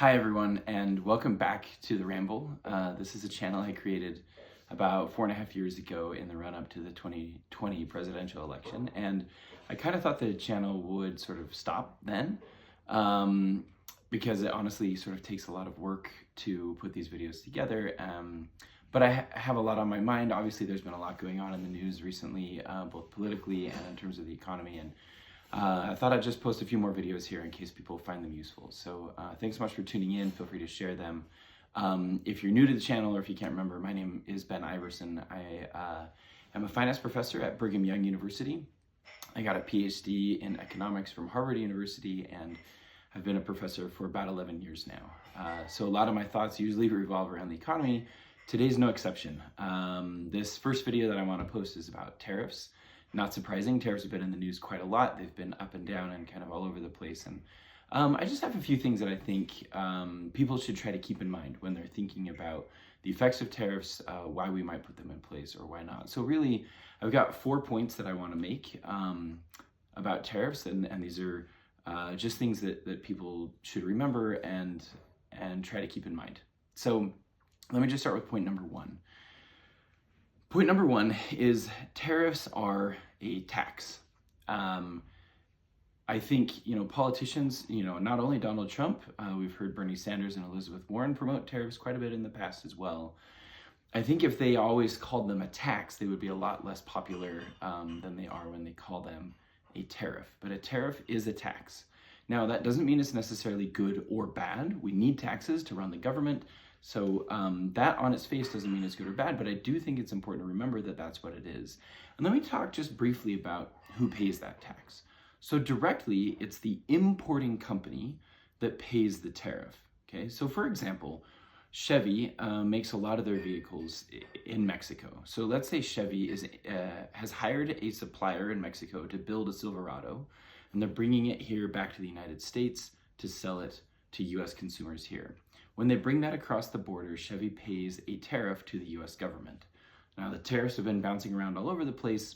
Hi everyone, and welcome back to the Ramble. This is a channel I created about 4.5 years ago in the run-up to the 2020 presidential election, and I kind of thought the channel would sort of stop then, because it honestly sort of takes a lot of work to put these videos together. But I have a lot on my mind. Obviously, there's been a lot going on in the news recently, both politically and in terms of the economy, and I thought I'd just post a few more videos here in case people find them useful. So thanks so much for tuning in. Feel free to share them. If you're new to the channel or if you can't remember, my name is Ben Iverson. I am a finance professor at Brigham Young University. I got a PhD in economics from Harvard University, and I've been a professor for about 11 years now. So a lot of my thoughts usually revolve around the economy. Today's no exception. This first video that I want to post is about tariffs. Not surprising, tariffs have been in the news quite a lot. They've been up and down and kind of all over the place. And I just have a few things that I think people should try to keep in mind when they're thinking about the effects of tariffs, why we might put them in place or why not. So really, I've got 4 points that I want to make about tariffs, and these are just things that people should remember and try to keep in mind. So let me just start with point number one. Point number one is tariffs are a tax. I think, politicians, not only Donald Trump, we've heard Bernie Sanders and Elizabeth Warren promote tariffs quite a bit in the past as well. I think if they always called them a tax, they would be a lot less popular than they are when they call them a tariff. But a tariff is a tax. Now, that doesn't mean it's necessarily good or bad. We need taxes to run the government. So that on its face doesn't mean it's good or bad, but I do think it's important to remember that that's what it is. And let me talk just briefly about who pays that tax. So directly, it's the importing company that pays the tariff. Okay, so for example, Chevy makes a lot of their vehicles in Mexico. So let's say Chevy has hired a supplier in Mexico to build a Silverado, and they're bringing it here back to the United States to sell it to US consumers here. When they bring that across the border, Chevy pays a tariff to the US government. Now, the tariffs have been bouncing around all over the place.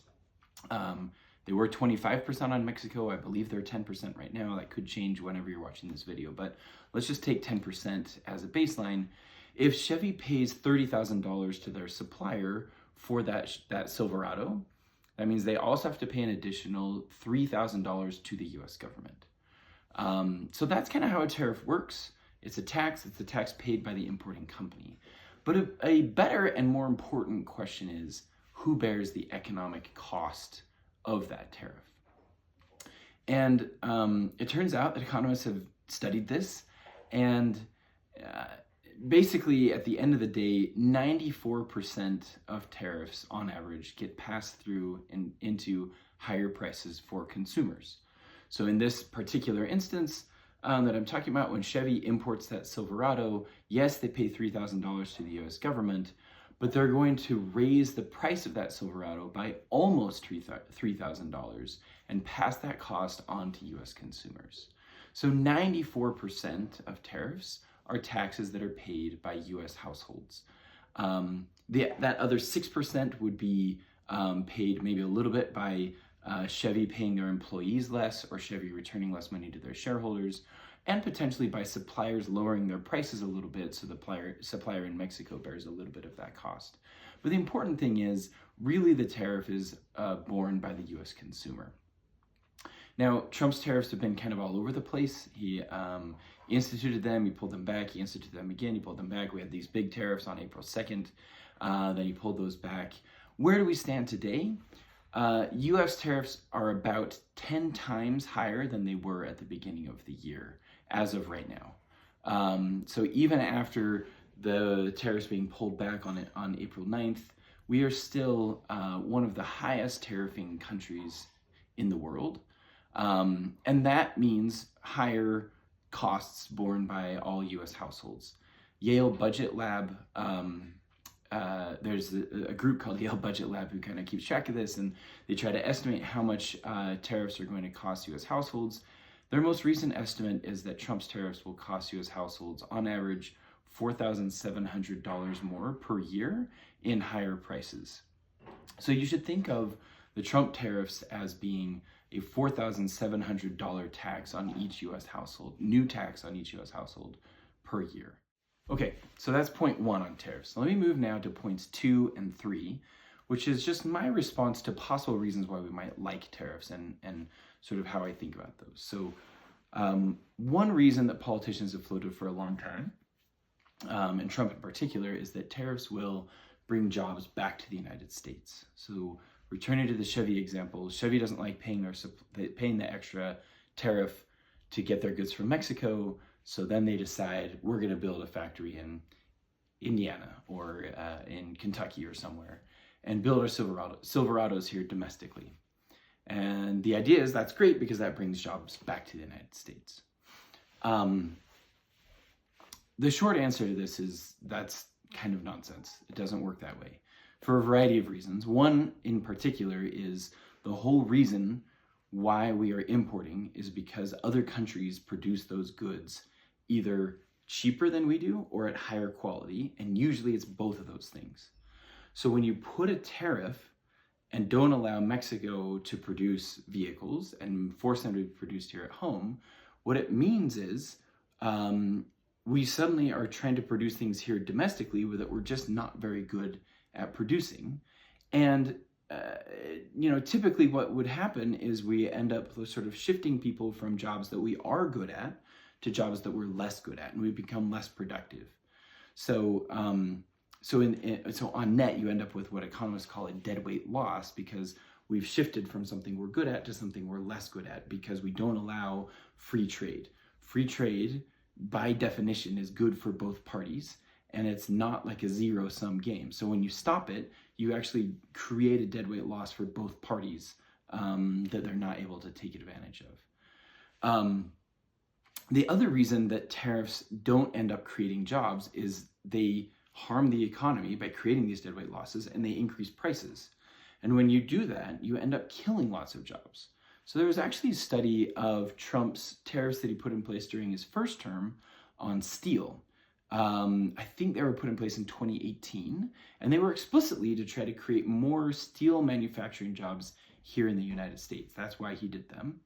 They were 25% on Mexico. I believe they're 10% right now. That could change whenever you're watching this video, but let's just take 10% as a baseline. If Chevy pays $30,000 to their supplier for that Silverado, that means they also have to pay an additional $3,000 to the US government. So that's kind of how a tariff works. It's a tax paid by the importing company. But a better and more important question is, who bears the economic cost of that tariff? And it turns out that economists have studied this, and basically at the end of the day, 94% of tariffs on average get passed through into higher prices for consumers. So in this particular instance, that I'm talking about, when Chevy imports that Silverado, yes, they pay $3,000 to the US government, but they're going to raise the price of that Silverado by almost $3,000 and pass that cost on to US consumers. So 94% of tariffs are taxes that are paid by US households. That other 6% would be paid maybe a little bit by Chevy paying their employees less, or Chevy returning less money to their shareholders, and potentially by suppliers lowering their prices a little bit, so the supplier in Mexico bears a little bit of that cost. But the important thing is, really the tariff is borne by the US consumer. Now, Trump's tariffs have been kind of all over the place. He instituted them, he pulled them back, he instituted them again, he pulled them back. We had these big tariffs on April 2nd, then he pulled those back. Where do we stand today? US tariffs are about 10 times higher than they were at the beginning of the year, as of right now. So even after the tariffs being pulled back on April 9th, we are still one of the highest tariffing countries in the world. And that means higher costs borne by all US households. Yale Budget Lab, there's a group called Yale Budget Lab who kind of keeps track of this, and they try to estimate how much tariffs are going to cost US households. Their most recent estimate is that Trump's tariffs will cost US households on average $4,700 more per year in higher prices. So you should think of the Trump tariffs as being a $4,700 tax on each US household, new tax on each US household per year. Okay, so that's point 1 on tariffs. Let me move now to points 2 and 3, which is just my response to possible reasons why we might like tariffs and sort of how I think about those. So one reason that politicians have floated for a long time, and Trump in particular, is that tariffs will bring jobs back to the United States. So returning to the Chevy example, Chevy doesn't like paying the extra tariff to get their goods from Mexico, so then they decide we're going to build a factory in Indiana or in Kentucky or somewhere and build our Silverados here domestically. And the idea is that's great because that brings jobs back to the United States. The short answer to this is that's kind of nonsense. It doesn't work that way for a variety of reasons. One in particular is the whole reason why we are importing is because other countries produce those goods either cheaper than we do or at higher quality, and usually it's both of those things. So when you put a tariff and don't allow Mexico to produce vehicles and force them to be produced here at home, what it means is we suddenly are trying to produce things here domestically that we're just not very good at producing. And typically what would happen is we end up sort of shifting people from jobs that we are good at to jobs that we're less good at, and we become less productive. So on net, you end up with what economists call a deadweight loss because we've shifted from something we're good at to something we're less good at because we don't allow free trade. Free trade, by definition, is good for both parties, and it's not like a zero-sum game. So when you stop it, you actually create a deadweight loss for both parties that they're not able to take advantage of. The other reason that tariffs don't end up creating jobs is they harm the economy by creating these deadweight losses, and they increase prices. And when you do that, you end up killing lots of jobs. So there was actually a study of Trump's tariffs that he put in place during his first term on steel. I think they were put in place in 2018, and they were explicitly to try to create more steel manufacturing jobs here in the United States. That's why he did them.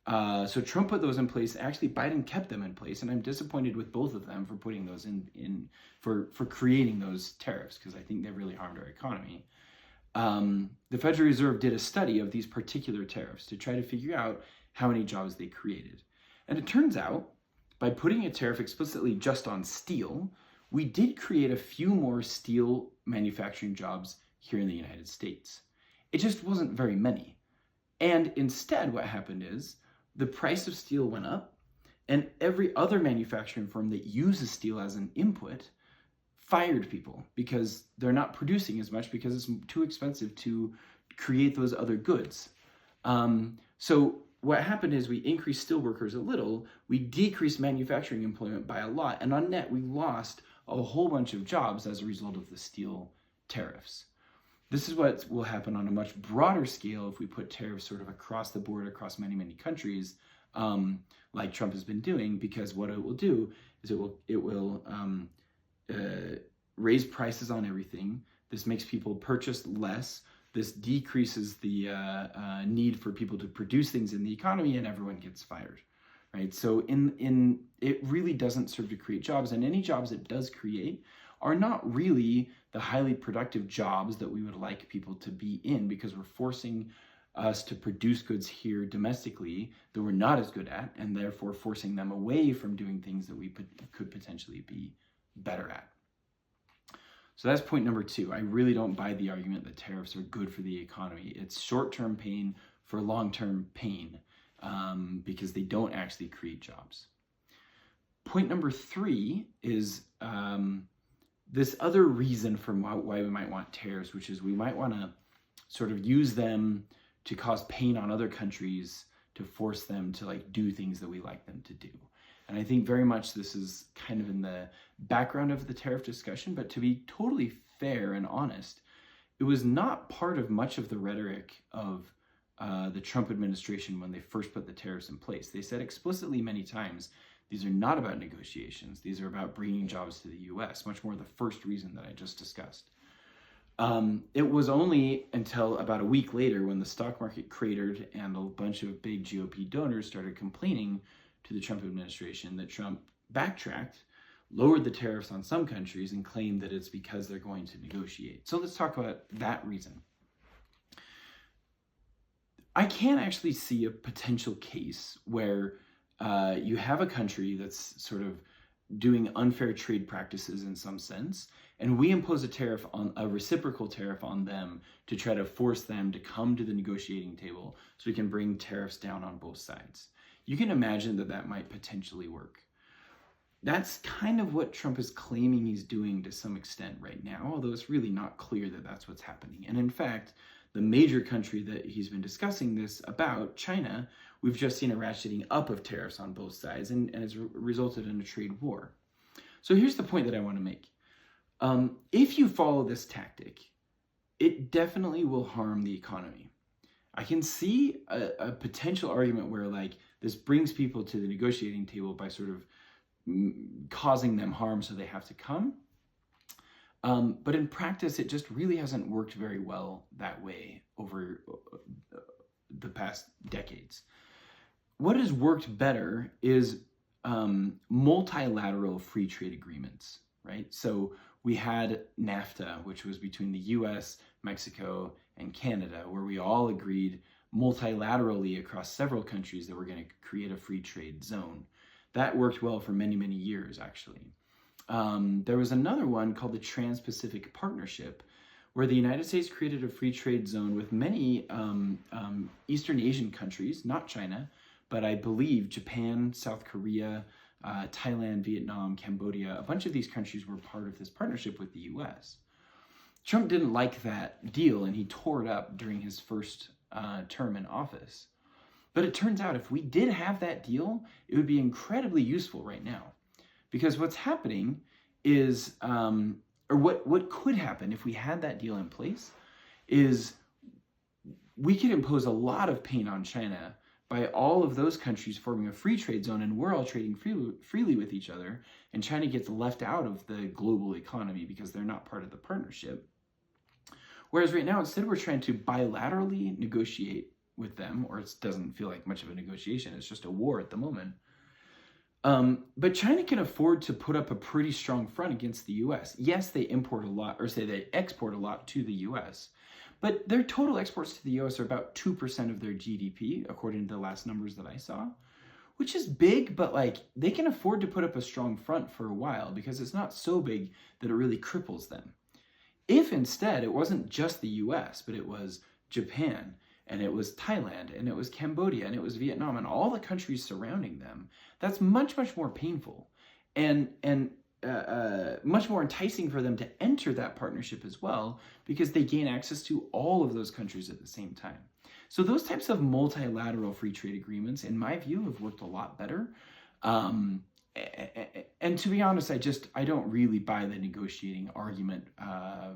So Trump put those in place. Actually, Biden kept them in place, and I'm disappointed with both of them for putting those for creating those tariffs, because I think they really harmed our economy. The Federal Reserve did a study of these particular tariffs to try to figure out how many jobs they created. And it turns out, by putting a tariff explicitly just on steel, we did create a few more steel manufacturing jobs here in the United States. It just wasn't very many. And instead, what happened is the price of steel went up, and every other manufacturing firm that uses steel as an input fired people because they're not producing as much because it's too expensive to create those other goods. So what happened is we increased steel workers a little, we decreased manufacturing employment by a lot, and on net we lost a whole bunch of jobs as a result of the steel tariffs. This is what will happen on a much broader scale if we put tariffs sort of across the board, across many, many countries, like Trump has been doing, because what it will do is it will raise prices on everything. This makes people purchase less. This decreases the need for people to produce things in the economy, and everyone gets fired, right? So it really doesn't serve to create jobs, and any jobs it does create are not really the highly productive jobs that we would like people to be in, because we're forcing us to produce goods here domestically that we're not as good at, and therefore forcing them away from doing things that we could potentially be better at. So that's point number 2. I really don't buy the argument that tariffs are good for the economy. It's short-term pain for long-term pain because they don't actually create jobs. Point number 3 is this other reason for why we might want tariffs, which is we might want to sort of use them to cause pain on other countries to force them to do things that we like them to do. And I think very much this is kind of in the background of the tariff discussion, but to be totally fair and honest, it was not part of much of the rhetoric of the Trump administration when they first put the tariffs in place. They said explicitly many times, these are not about negotiations. These are about bringing jobs to the U.S., much more the first reason that I just discussed. It was only until about a week later when the stock market cratered and a bunch of big GOP donors started complaining to the Trump administration that Trump backtracked lowered the tariffs on some countries and claimed that it's because they're going to negotiate. So let's talk about that reason. I can actually see a potential case where you have a country that's sort of doing unfair trade practices in some sense, and we impose a reciprocal tariff on them to try to force them to come to the negotiating table so we can bring tariffs down on both sides. You can imagine that that might potentially work. That's kind of what Trump is claiming he's doing to some extent right now, although it's really not clear that that's what's happening. And in fact, the major country that he's been discussing this about, China, we've just seen a ratcheting up of tariffs on both sides, and it's resulted in a trade war. So here's the point that I want to make. If you follow this tactic, it definitely will harm the economy. I can see a potential argument where like this brings people to the negotiating table by sort of causing them harm so they have to come. But in practice, it just really hasn't worked very well that way over the past decades. What has worked better is multilateral free trade agreements, right? So we had NAFTA, which was between the US, Mexico, and Canada, where we all agreed multilaterally across several countries that we're going to create a free trade zone. That worked well for many, many years, actually. There was another one called the Trans-Pacific Partnership, where the United States created a free trade zone with many Eastern Asian countries, not China, but I believe Japan, South Korea, Thailand, Vietnam, Cambodia. A bunch of these countries were part of this partnership with the US. Trump didn't like that deal, and he tore it up during his first term in office. But it turns out if we did have that deal, it would be incredibly useful right now. Because what's happening is, or what could happen if we had that deal in place, is we could impose a lot of pain on China by all of those countries forming a free trade zone, and we're all trading freely with each other, and China gets left out of the global economy because they're not part of the partnership. Whereas right now, instead we're trying to bilaterally negotiate with them, or it doesn't feel like much of a negotiation, it's just a war at the moment. But China can afford to put up a pretty strong front against the US. Yes, they import a lot, or say they export a lot to the US, but their total exports to the US are about 2% of their GDP, according to the last numbers that I saw, which is big, but like they can afford to put up a strong front for a while because it's not so big that it really cripples them. If instead it wasn't just the US, but it was Japan, and it was Thailand, and it was Cambodia, and it was Vietnam, and all the countries surrounding them, that's much, much more painful and much more enticing for them to enter that partnership as well, because they gain access to all of those countries at the same time. So those types of multilateral free trade agreements, in my view, have worked a lot better. And to be honest, I don't really buy the negotiating argument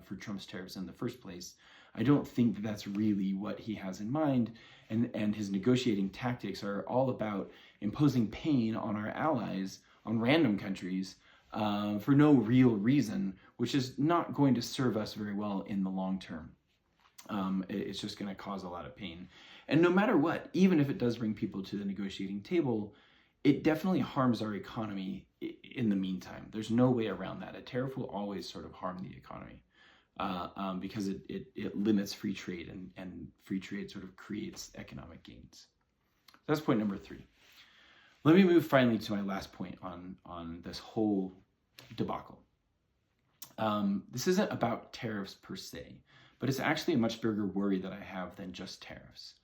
for Trump's tariffs in the first place. I don't think that that's really what he has in mind, and his negotiating tactics are all about imposing pain on our allies, on random countries, for no real reason, which is not going to serve us very well in the long term. It's just going to cause a lot of pain. And no matter what, even if it does bring people to the negotiating table, it definitely harms our economy in the meantime. There's no way around that. A tariff will always sort of harm the economy. Because it limits free trade, and free trade sort of creates economic gains. That's point number 3. Let me move finally to my last point on this whole debacle. This isn't about tariffs per se, but it's actually a much bigger worry that I have than just tariffs.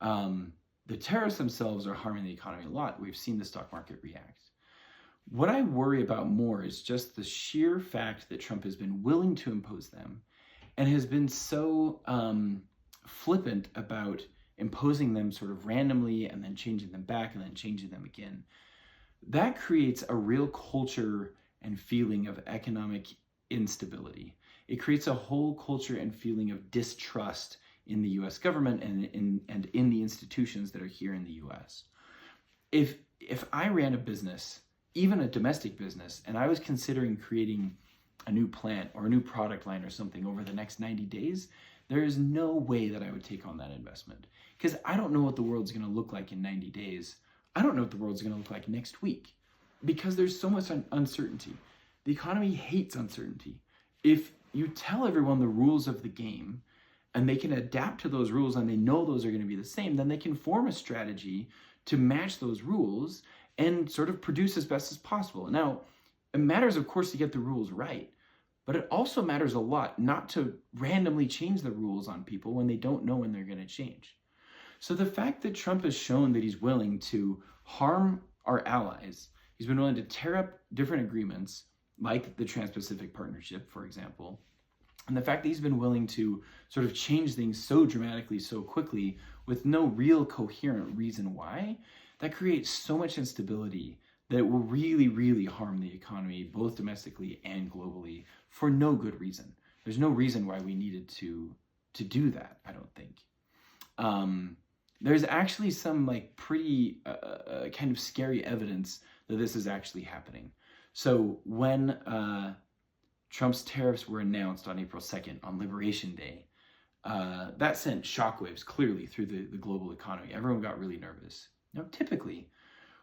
The tariffs themselves are harming the economy a lot. We've seen the stock market react. What I worry about more is just the sheer fact that Trump has been willing to impose them and has been so flippant about imposing them sort of randomly and then changing them back and then changing them again. That creates a real culture and feeling of economic instability. It creates a whole culture and feeling of distrust in the US government and in the institutions that are here in the US. If I ran a business, even a domestic business, and I was considering creating a new plant or a new product line or something over the next 90 days, there is no way that I would take on that investment, because I don't know what the world's going to look like in 90 days. I don't know what the world's going to look like next week. because there's so much uncertainty. The economy hates uncertainty. If you tell everyone the rules of the game and they can adapt to those rules and they know those are going to be the same, then they can form a strategy to match those rules and sort of produce as best as possible. Now, it matters, of course, to get the rules right, but it also matters a lot not to randomly change the rules on people when they don't know when they're going to change. So the fact that Trump has shown that he's willing to harm our allies, he's been willing to tear up different agreements, like the Trans-Pacific Partnership, for example, and the fact that he's been willing to sort of change things so dramatically, so quickly, with no real coherent reason why, that creates so much instability that it will really, really harm the economy, both domestically and globally, for no good reason. There's no reason why we needed to do that, I don't think. There's actually some like pretty kind of scary evidence that this is actually happening. So when Trump's tariffs were announced on April 2nd, on Liberation Day, that sent shockwaves clearly through the global economy. Everyone got really nervous. Now, typically,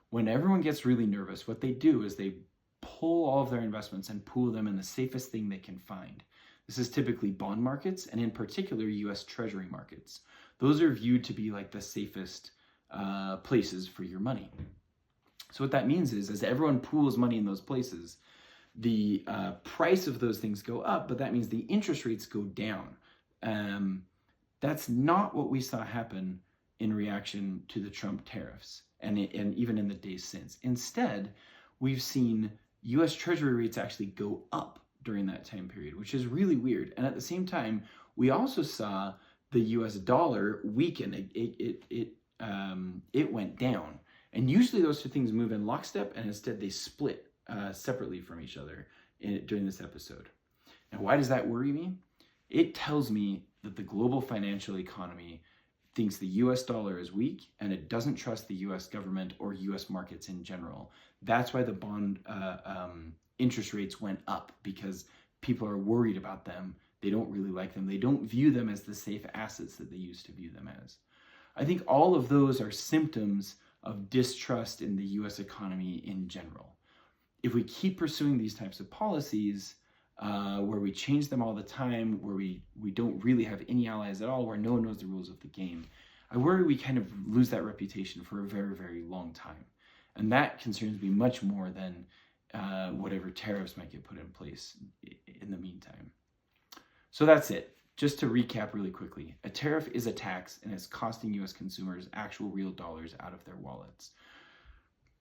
when everyone gets really nervous, what they do is they pull all of their investments and pool them in the safest thing they can find. This is typically bond markets, and in particular, U.S. Treasury markets. Those are viewed to be like the safest places for your money. So what that means is, as everyone pools money in those places, the price of those things go up, but that means the interest rates go down. That's not what we saw happen in reaction to the Trump tariffs, and even in the days since. Instead, we've seen U.S. Treasury rates actually go up during that time period, which is really weird. And at the same time, we also saw the U.S. dollar weaken. It went down. And usually those two things move in lockstep, and instead they split separately from each other during this episode. And why does that worry me? It tells me that the global financial economy thinks the US dollar is weak, and it doesn't trust the US government or US markets in general. That's why the bond interest rates went up, because people are worried about them. They don't really like them. They don't view them as the safe assets that they used to view them as. I think all of those are symptoms of distrust in the US economy in general. If we keep pursuing these types of policies, where we change them all the time, where we don't really have any allies at all, where no one knows the rules of the game, I worry we kind of lose that reputation for a very, very long time. And that concerns me much more than whatever tariffs might get put in place in the meantime. So that's it. Just to recap really quickly, a tariff is a tax, and it's costing US consumers actual real dollars out of their wallets.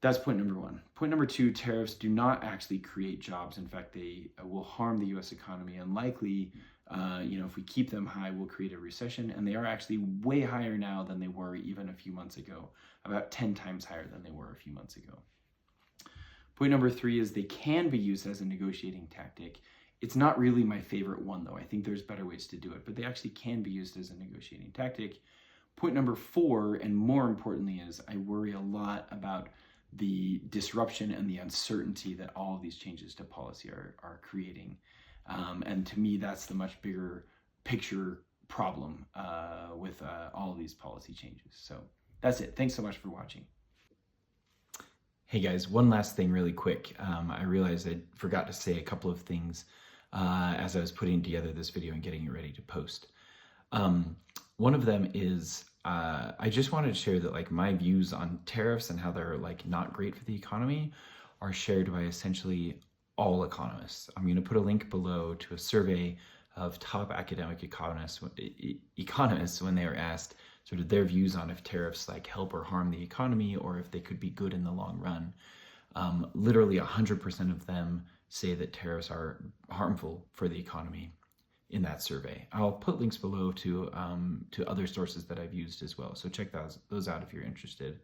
That's point number one. Point number two, tariffs do not actually create jobs. In fact, they will harm the US economy, and likely, if we keep them high, we'll create a recession. And they are actually way higher now than they were even a few months ago, about 10 times higher than they were a few months ago. Point number three is they can be used as a negotiating tactic. It's not really my favorite one, though. I think there's better ways to do it, but they actually can be used as a negotiating tactic. Point number four, and more importantly, is I worry a lot about the disruption and the uncertainty that all of these changes to policy are creating. And to me, that's the much bigger picture problem with all of these policy changes. So that's it. Thanks so much for watching. Hey guys, one last thing really quick. I realized I forgot to say a couple of things as I was putting together this video and getting it ready to post. One of them is I just wanted to share that like my views on tariffs and how they're like not great for the economy are shared by essentially all economists. I'm going to put a link below to a survey of top academic economists when they were asked sort of their views on if tariffs like help or harm the economy, or if they could be good in the long run. Literally 100% of them say that tariffs are harmful for the economy in that survey. I'll put links below to other sources that I've used as well, so check those out if you're interested.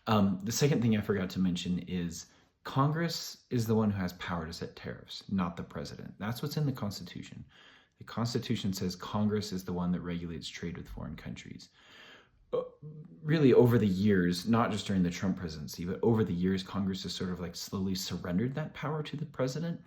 The second thing I forgot to mention is Congress is the one who has power to set tariffs, not the president. That's what's in the Constitution. The Constitution says Congress is the one that regulates trade with foreign countries. Really, over the years, not just during the Trump presidency, but over the years, Congress has sort of like slowly surrendered that power to the president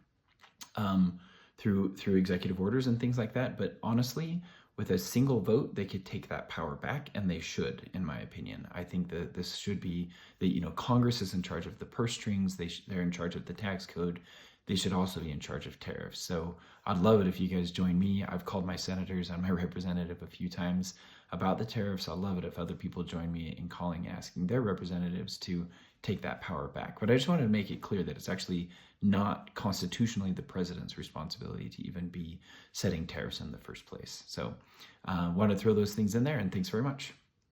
through executive orders and things like that. But honestly, with a single vote, they could take that power back, and they should, in my opinion. I think that this should be that, Congress is in charge of the purse strings. They're in charge of the tax code. They should also be in charge of tariffs. So I'd love it if you guys join me. I've called my senators and my representative a few times about the tariffs. I'd love it if other people join me in calling, asking their representatives to take that power back. But I just wanted to make it clear that it's actually not constitutionally the president's responsibility to even be setting tariffs in the first place. So I want to throw those things in there, and thanks very much.